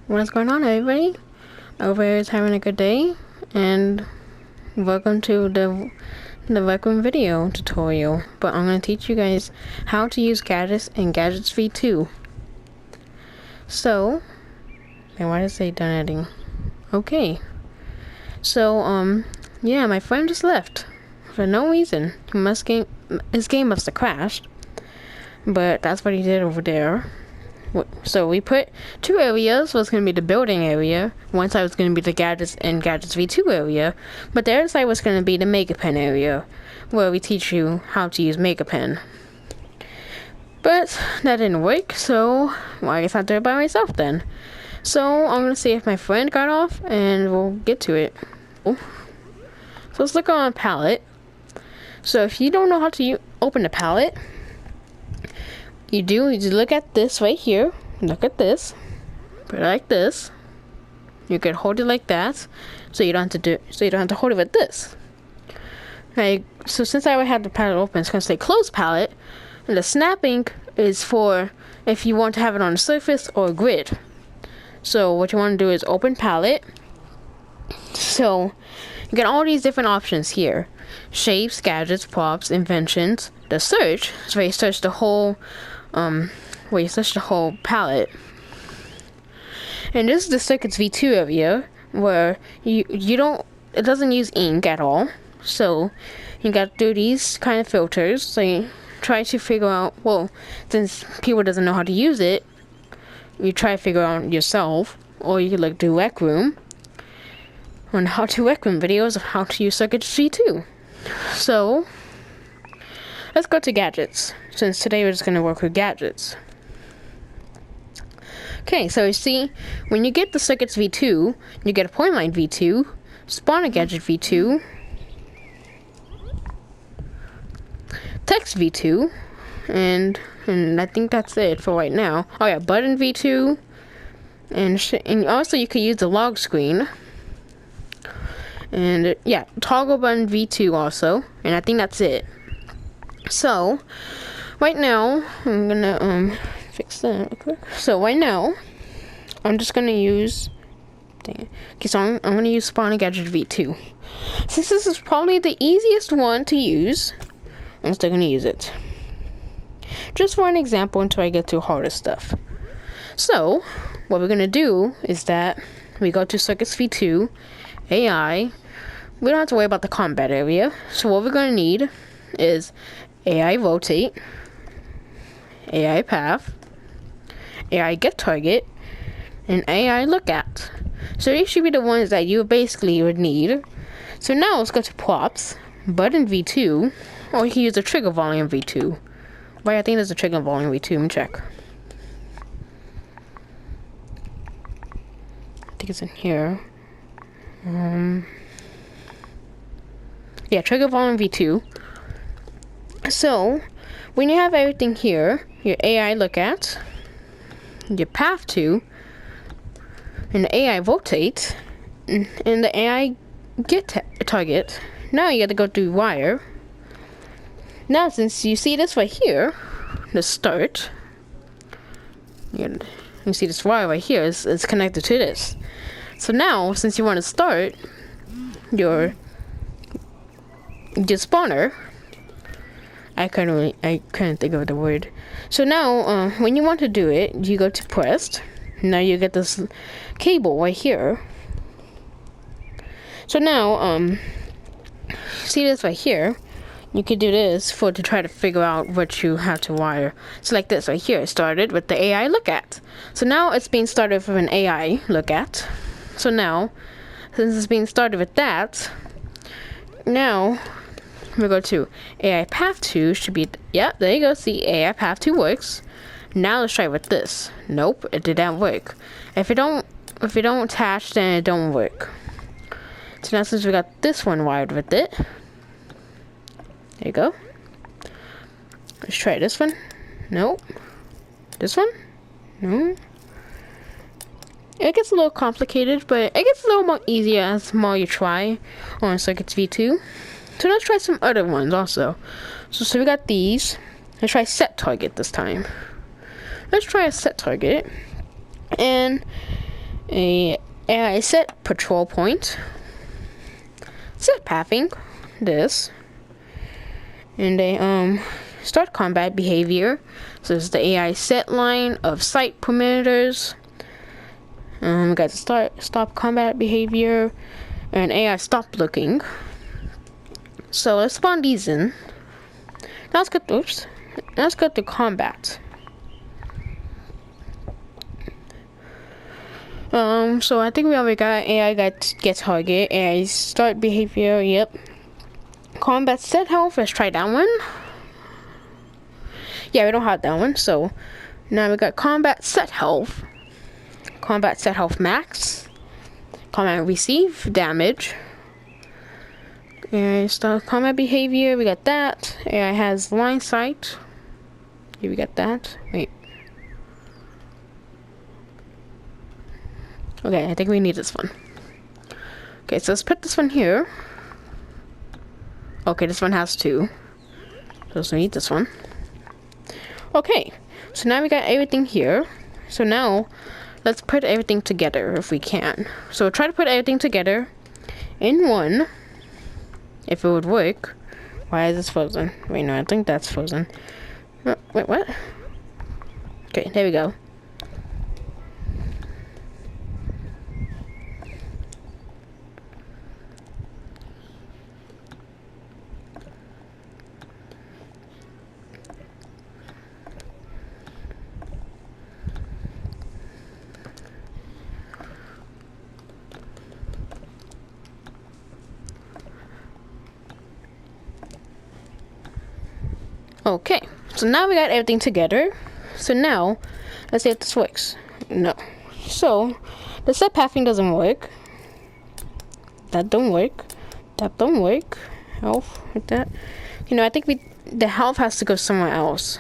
What's going on, everybody? I hope everybody's having a good day, and welcome to the recroom video tutorial. But I'm going to teach you guys how to use gadgets in Gadgets V2. So, and why did it say done editing? Okay. So, yeah, my friend just left for no reason. His game must have crashed, but that's what he did over there. So we put two areas. Was going to be the building area. One side was going to be the gadgets and Gadgets V2 area, but the other side was going to be the Mega Pen area, where we teach you how to use Mega Pen. But that didn't work, so well, I guess I'll do it by myself then. So I'm going to see if my friend got off, and we'll get to it. So let's look on palette. So if you don't know how to open the palette, you look at this right here. Look at this. Put it like this. You can hold it like that, so you don't have to hold it with this. Right. So since I had the palette open, it's gonna say close palette, and the snapping is for if you want to have it on a surface or a grid. So what you want to do is open palette. So you get all these different options here: shapes, gadgets, props, inventions. The search is where you search the whole palette. And this is the Circuits V2 area, where it doesn't use ink at all. So you got to do these kind of filters. So you try to figure out, well, since people doesn't know how to use it, you try to figure out yourself, or you could do recroom on how to recroom videos of how to use Circuits V2. So let's go to gadgets, since today we're just going to work with gadgets. Okay, so you see, when you get the Circuits V2, you get a point line V2, spawn a gadget V2, text V2, and I think that's it for right now. Oh yeah, button V2, and also you could use the log screen. And yeah, toggle button V2 also, and I think that's it. So right now I'm gonna fix that real quick. So right now I'm just gonna use okay, so I'm gonna use spawn a gadget V2. Since this is probably the easiest one to use, I'm still gonna use it just for an example until I get to harder stuff. So what we're gonna do is that we go to Circuits V2 AI. We don't have to worry about the combat area. So what we're gonna need is AI rotate, AI path, AI get target, and AI look at. So these should be the ones that you basically would need. So now let's go to props, button V2, or you can use the trigger volume V2. Right, I think there's a trigger volume V2. Let me check. I think it's in here. Yeah, trigger volume V2. So when you have everything here, your AI look at, your path to, and the AI rotate, and the AI get target. Now you got to go through wire. Now since you see this right here, the start, you see this wire right here is connected to this. So now since you want to start your spawner, I couldn't think of the word. So now, when you want to do it, you go to pressed. Now you get this cable right here. So now, see this right here? You could do this to try to figure out what you have to wire. So like this right here, it started with the AI look at. So now it's being started with an AI look at. So now, since it's being started with that, now we go to AI path 2 should be, yeah, there you go. See, AI path 2 works. Now let's try with this. Nope, it didn't work. If it don't attach, then it don't work. So now since we got this one wired with it, there you go. Let's try this one. Nope. This one? No. It gets a little complicated, but it gets a little more easier as more you try on Circuits V2. So let's try some other ones also. So we got these. Let's try set target this time. Let's try a set target. And a AI set patrol point, set pathing, this, and a start combat behavior. So this is the AI set line of sight parameters. We got the stop combat behavior and AI stop looking. So let's spawn these in. Now let's go to combat. So I think we already got AI get target, AI start behavior, yep. Combat set health, let's try that one. Yeah, we don't have that one, so now we got combat set health max, combat receive damage, AI start combat behavior, we got that. AI has line sight. Here we got that. Wait. Okay, I think we need this one. Okay, so let's put this one here. Okay, this one has two. So we need this one. Okay, so now we got everything here. So now, let's put everything together if we can. So try to put everything together in one. If it would work. Why is this frozen? Wait, no, I think that's frozen. Wait, what? Okay, there we go. Okay, so now we got everything together. So now, let's see if this works. No. So, the set pathing doesn't work. That don't work. That don't work. Health, like that. You know, I think the health has to go somewhere else.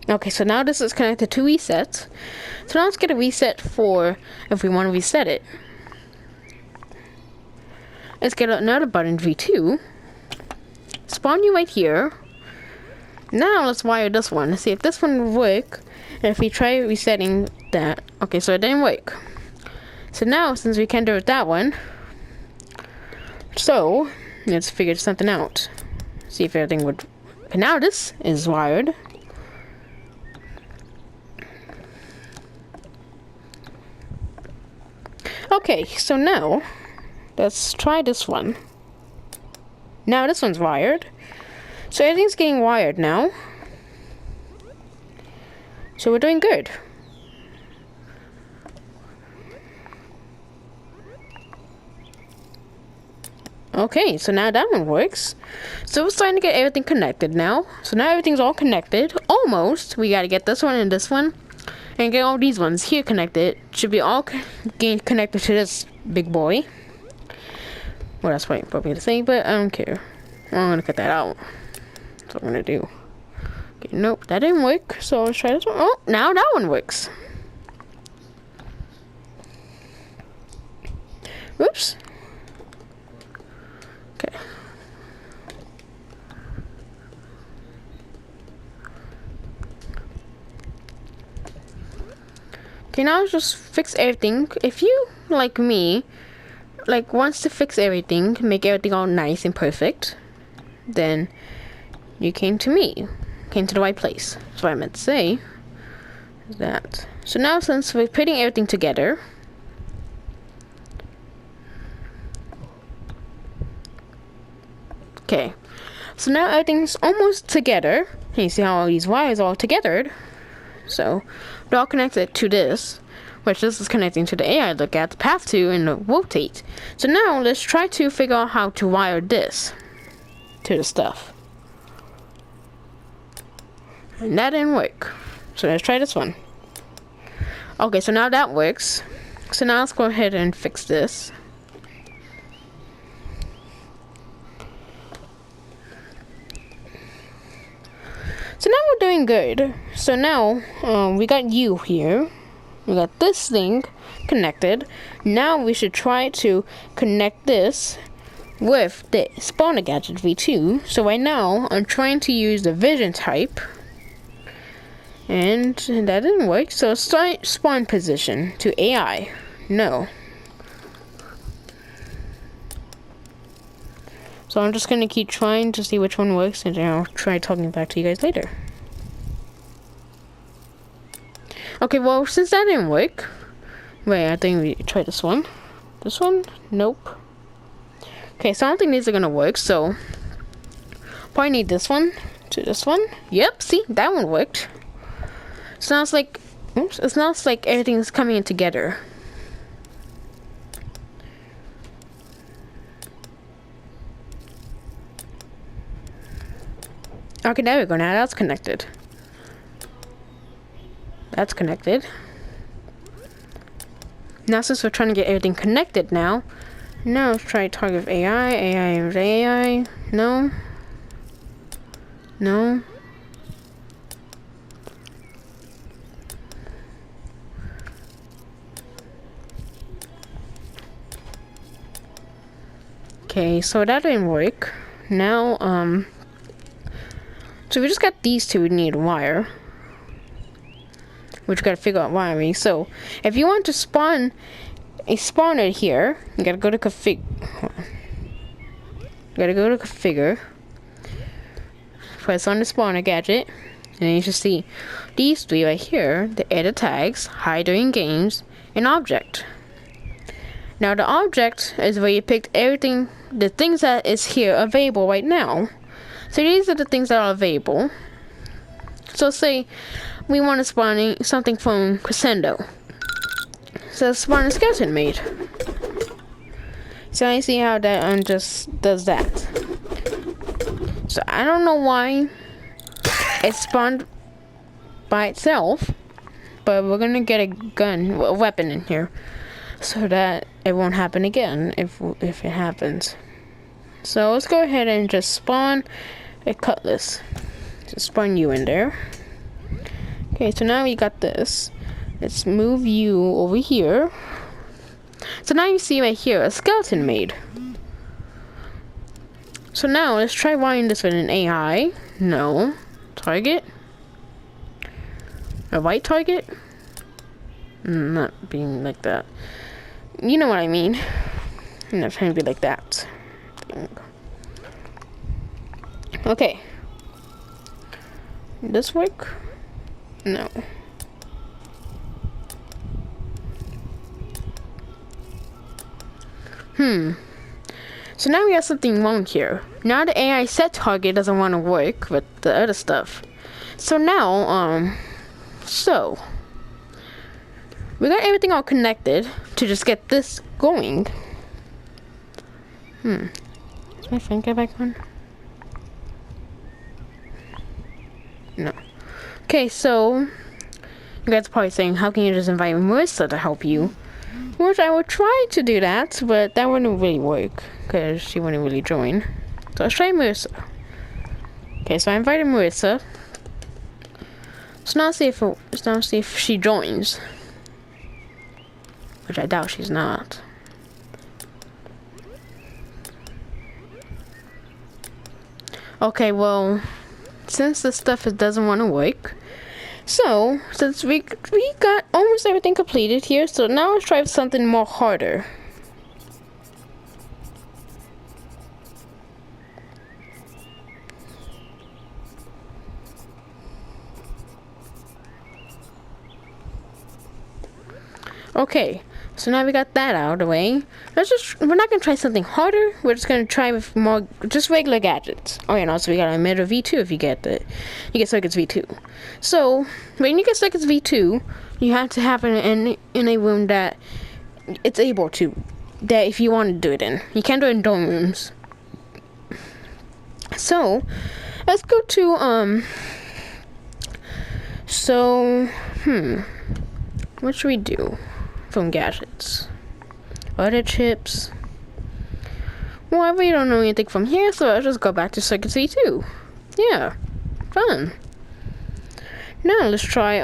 Okay, so now this is connected to resets. So now let's get a reset for if we want to reset it. Let's get another button V2. Spawn you right here. Now let's wire this one. Let's see if this one will work. And if we try resetting that. Okay, so it didn't work. So now since we can't do it that one. So let's figure something out. See if everything would. Okay, now this is wired. Okay, so now, let's try this one. Now this one's wired. So everything's getting wired now. So we're doing good. Okay, so now that one works. So we're starting to get everything connected now. So now everything's all connected. Almost. We gotta get this one and this one. And get all these ones here connected. Should be all connected to this big boy. Well, that's probably appropriate to say, but I don't care. I'm gonna cut that out. That's what I'm gonna do. Okay, nope, that didn't work. So let's try this one. Oh, now that one works. Oops. Okay. Okay, now let's just fix everything. If you, like me, wants to fix everything, make everything all nice and perfect, then you came to me. Came to the right place. That's what I meant to say. That. So now since we're putting everything together, okay. So now everything's almost together. And you see how all these wires are all together. So they're all connected to this, which this is connecting to the AI look at, the path to, and the rotate. So now let's try to figure out how to wire this to the stuff. And that didn't work. So let's try this one. Okay, so now that works. So now let's go ahead and fix this. So now we're doing good. So now we got you here. We got this thing connected. Now we should try to connect this with the spawner gadget V2. So right now I'm trying to use the vision type, and that didn't work. So spawn position to AI. No. So I'm just gonna keep trying to see which one works, and then I'll try talking back to you guys later. Okay, well, since that didn't work, wait, I think we try this one. This one? Nope. Okay, so I don't think these are gonna work, so probably need this one to this one. Yep, see, that one worked. Sounds like, oops, it sounds like everything's coming in together. Okay, there we go. Now that's connected. That's connected. Now since we're trying to get everything connected now let's try target AI. AI. No. No. Okay, so that didn't work. Now, so we just got these two. We need wire, which gotta figure out wiring. So if you want to spawn a spawner here, you gotta go to config. Gotta go to configure. Press on the spawner gadget, and then you should see these three right here: the edit tags, hide during games, and object. Now the object is where you picked everything, the things that is here available right now. So these are the things that are available. So say we want to spawn something from Crescendo. So spawn a skeleton maid. So I see how that just does that. So I don't know why it spawned by itself, but we're gonna get a weapon in here, so that it won't happen again if it happens. So let's go ahead and just spawn a cutlass. Just spawn you in there. Okay, so now we got this. Let's move you over here. So now you see right here a skeleton maid. So now let's try wiring this with an AI. No. Target. A white target? Not being like that. You know what I mean. Not trying to be like that. Okay. Did this work? No. So now we have something wrong here. Now the AI set target doesn't want to work with the other stuff. So now, so we got everything all connected to just get this going. Is my phone get back on? No. Okay, so you guys are probably saying, how can you just invite Marissa to help you? Which I would try to do that, but that wouldn't really work because she wouldn't really join. So let's try Marissa. Okay, so I invited Marissa. So now see if she joins, which I doubt she's not. Okay, well, since this stuff doesn't want to work, so since we got almost everything completed here, so now let's try something more harder. Okay, so now we got that out of the way. We're not gonna try something harder. We're just gonna try with more, just regular gadgets. Oh yeah, and also we got a Meta V2 if you get Circuits V2. So when you get Circuits V2, you have to have it in a room that it's able to, that if you want to do it in. You can't do it in dorm rooms. So let's go to what should we do from gadgets? Other chips. Well, I really don't know anything from here, so I'll just go back to Circuits V2. Yeah, fun. Now let's try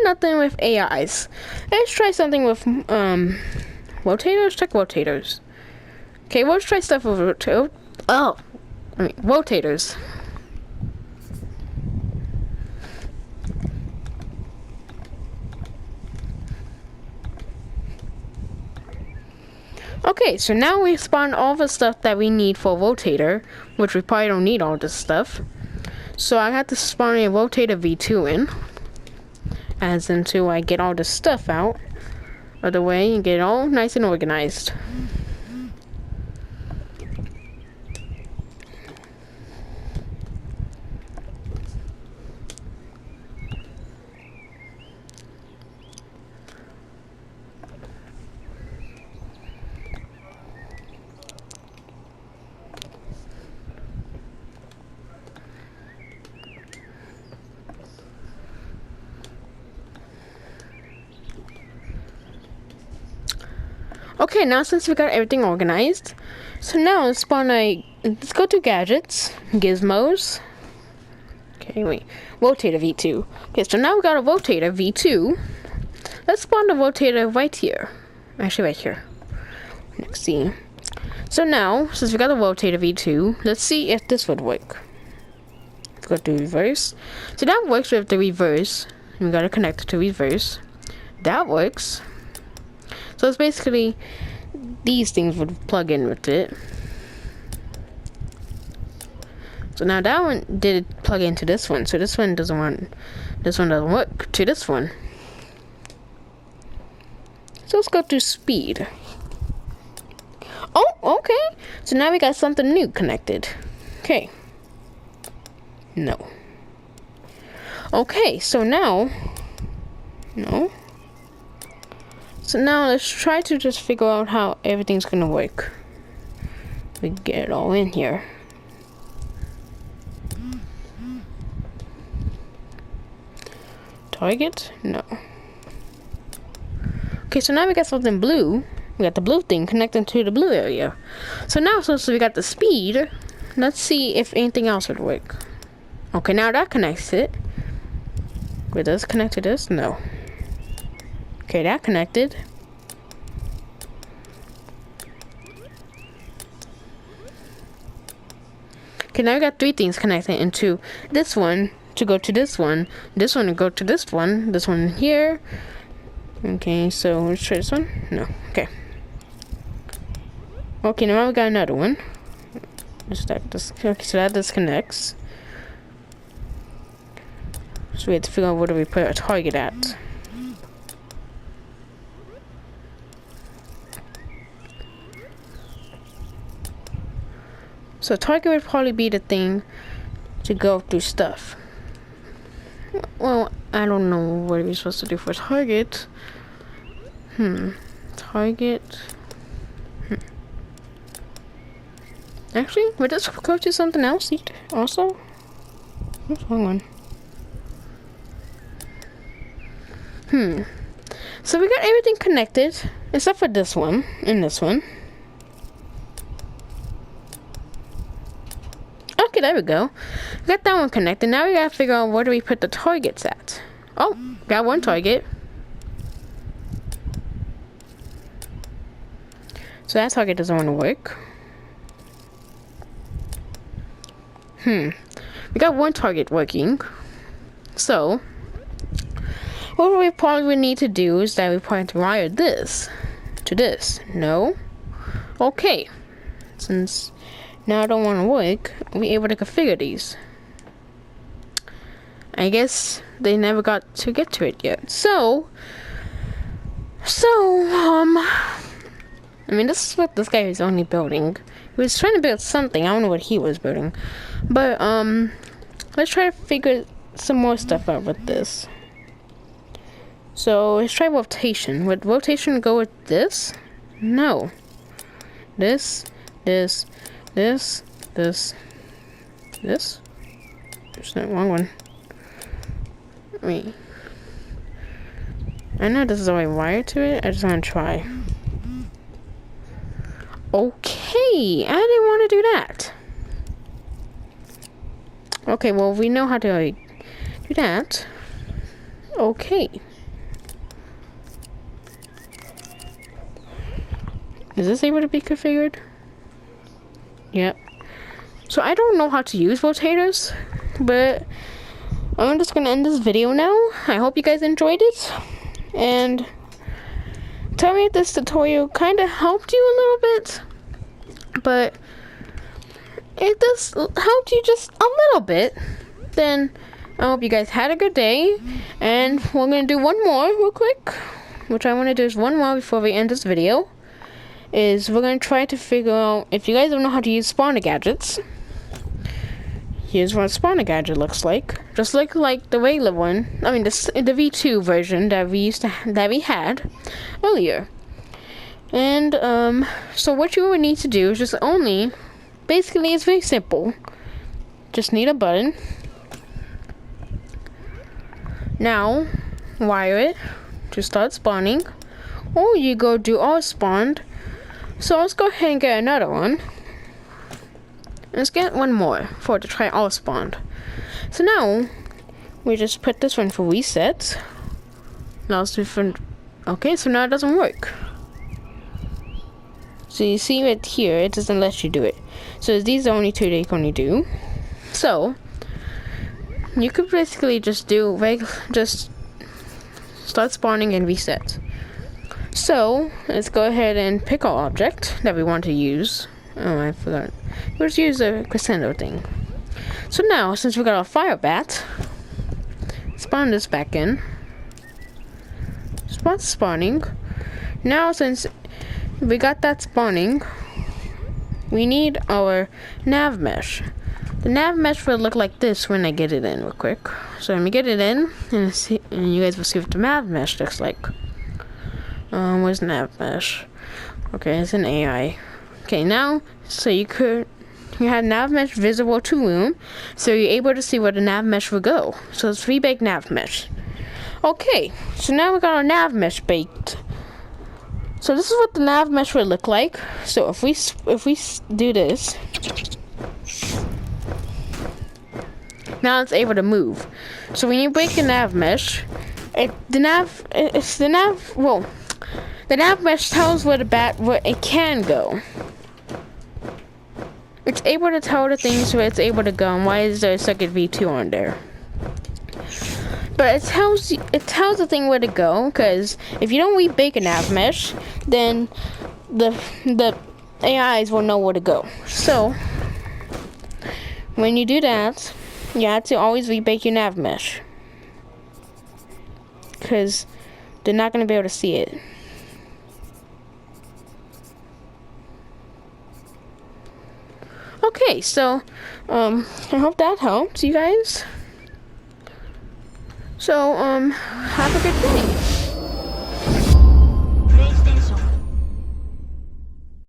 nothing with AIs. Let's try something with rotators. Check rotators. Okay, we'll try stuff with rotators. Okay, so now we spawned all the stuff that we need for a rotator, which we probably don't need all this stuff. So I have to spawn a rotator V2 in, as until I get all this stuff out of the way and get it all nice and organized. Okay, now since we got everything organized, so now let's go to gadgets, gizmos. Okay, wait, rotator V2. Okay, so now we got a rotator V2. Let's spawn the rotator right here. Actually, right here. Let's see. So now, since we got a rotator V2, let's see if this would work. Let's go to reverse. So that works with the reverse. We gotta connect it to reverse. That works. So it's basically these things would plug in with it. So now that one did plug into this one. So this one doesn't work to this one. So let's go to speed. Oh, okay. So now we got something new connected. Okay. No. Okay, so now no. So now let's try to just figure out how everything's gonna work. We get it all in here. Target? No. Okay, so now we got something blue. We got the blue thing connecting to the blue area. So now since we got the speed, let's see if anything else would work. Okay, now that connects it. Wait, does it connect to this? No. Okay, that connected. Okay, now we got three things connected into this one to go to this one to go to this one here. Okay, so let's try this one. No, okay. Okay, now we got another one. Okay, so that disconnects. So we have to figure out where do we put our target at. So target would probably be the thing to go through stuff. Well, I don't know what we're supposed to do for target. Target. Actually, would this go to something else also? What's the wrong one? So we got everything connected except for this one and this one. Okay, there we go. We got that one connected. Now we gotta figure out where do we put the targets at. Oh, got one target. So that target doesn't want to work. We got one target working. So what we probably would need to do is that we probably have to wire this to this. No? Okay. Since now I don't want to work, we're able to configure these. I guess they never got to get to it yet. I mean, this is what this guy is only building. He was trying to build something. I don't know what he was building. But, let's try to figure some more stuff out with this. So, let's try rotation. Would rotation go with this? No. This. There's that wrong one. Wait. I know this is already wired to it. I just want to try. Okay, I didn't want to do that. Okay, well, we know how to do that. Okay. Is this able to be configured? Yep. So I don't know how to use rotators, but I'm just gonna end this video now. I hope you guys enjoyed it, and tell me if this tutorial kind of helped you a little bit, but if this helped you just a little bit, then I hope you guys had a good day, and we're gonna do one more real quick, which I want to do is one more before we end this video, is we're gonna try to figure out, if you guys don't know how to use spawner gadgets, here's what a spawner gadget looks like. Just like the regular one. I mean, the V2 version that we had earlier. And so what you would need to do is just basically it's very simple. Just need a button. Now wire it to start spawning, or you go do all spawned. So let's go ahead and get another one. Let's get one more to try all spawned. So now we just put this one for reset. Now it's different. Okay, so now it doesn't work. So you see right here, it doesn't let you do it. So these are only two that you can only do. So you could basically just just start spawning and reset. So let's go ahead and pick our object that we want to use. Oh, I forgot. Let's use a crescendo thing. So now, since we got our fire bat, spawn this back in. Spawning. Now, since we got that spawning, we need our nav mesh. The nav mesh will look like this when I get it in real quick. So let me get it in, and you guys will see what the nav mesh looks like. Where's nav mesh? Okay, it's an AI. Okay, now, so you have nav mesh visible to room, so you're able to see where the nav mesh will go. So it's rebake nav mesh. Okay, so now we got our nav mesh baked. So this is what the nav mesh will look like. So if we do this, now it's able to move. So when you break the nav mesh, the nav mesh tells where it can go. It's able to tell the things where it's able to go, and why is there a second V2 on there? But it tells the thing where to go, because if you don't rebake a nav mesh, then the AIs will know where to go. So when you do that, you have to always rebake your nav mesh, because they're not going to be able to see it. Okay, so I hope that helped you guys. So have a good day.